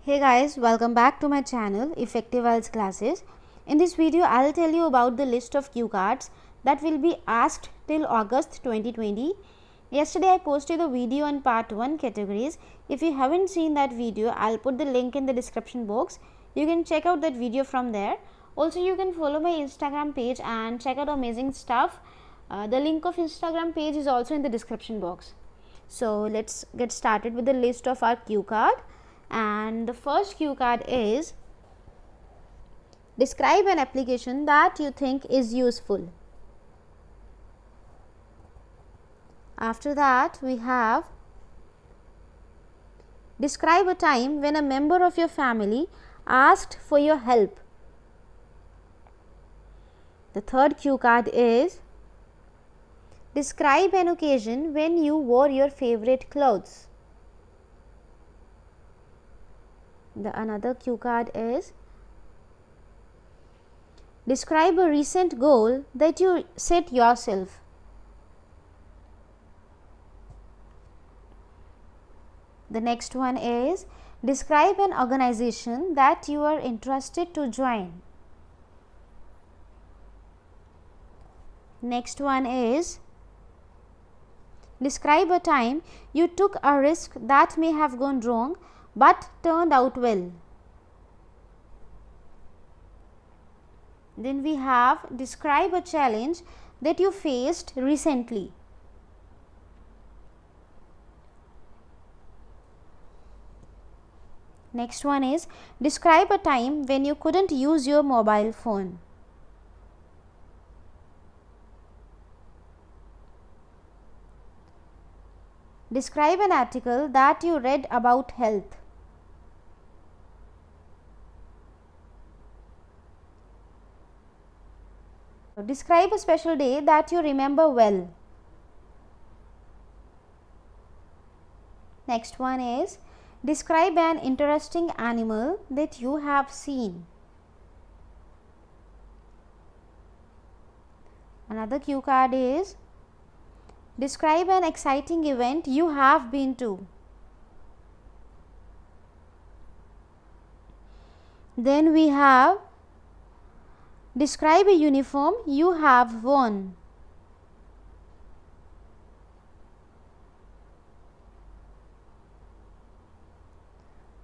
Hey guys, welcome back to my channel Effective IELTS Classes. In this video, I'll tell you about the list of cue cards that will be asked till August 2020. Yesterday, I posted a video on part 1 categories. If you haven't seen that video, I'll put the link in the description box. You can check out that video from there. Also, you can follow my Instagram page and check out amazing stuff. The link of Instagram page is also in the description box. So, let's get started with the list of our cue card. And the first cue card is describe an application that you think is useful. After that, we have describe a time when a member of your family asked for your help. The third cue card is describe an occasion when you wore your favorite clothes. Another cue card is describe a recent goal that you set yourself. The next one is describe an organization that you are interested to join. Next one is describe a time you took a risk that may have gone wrong but turned out well. Then we have describe a challenge that you faced recently. Next one is describe a time when you couldn't use your mobile phone. Describe an article that you read about health. Describe a special day that you remember well. Next one is describe an interesting animal that you have seen. Another cue card is describe an exciting event you have been to. Then we have describe a uniform you have worn.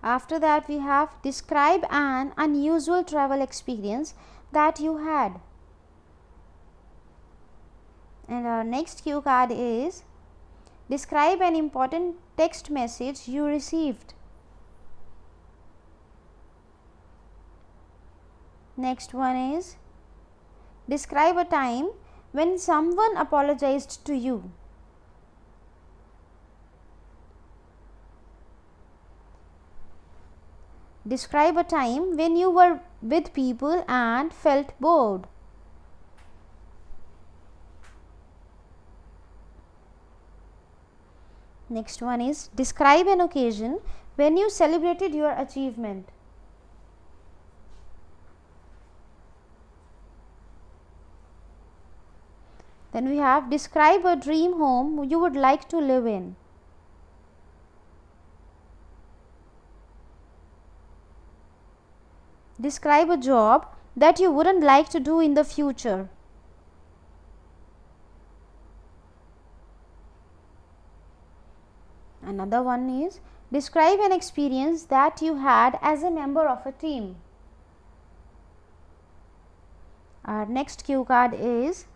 After that, we have describe an unusual travel experience that you had. And our next cue card is describe an important text message you received. Next one is describe a time when someone apologized to you. Describe a time when you were with people and felt bored. Next one is describe an occasion when you celebrated your achievement. Then we have describe a dream home you would like to live in. Describe a job that you wouldn't like to do in the future. Another one is describe an experience that you had as a member of a team. Our next cue card is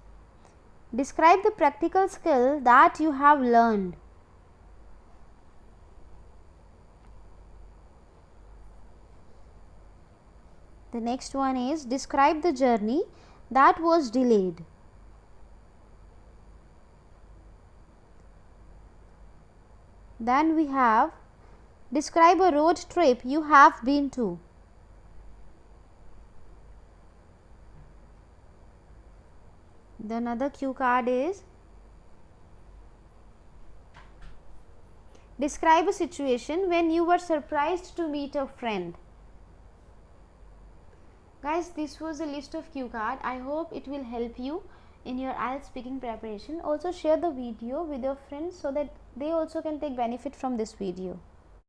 describe the practical skill that you have learned. The next one is describe the journey that was delayed. Then we have describe a road trip you have been to. The another cue card is describe a situation when you were surprised to meet a friend. Guys, this was a list of cue card. I hope it will help you in your IELTS speaking preparation. Also share the video with your friends so that they also can take benefit from this video.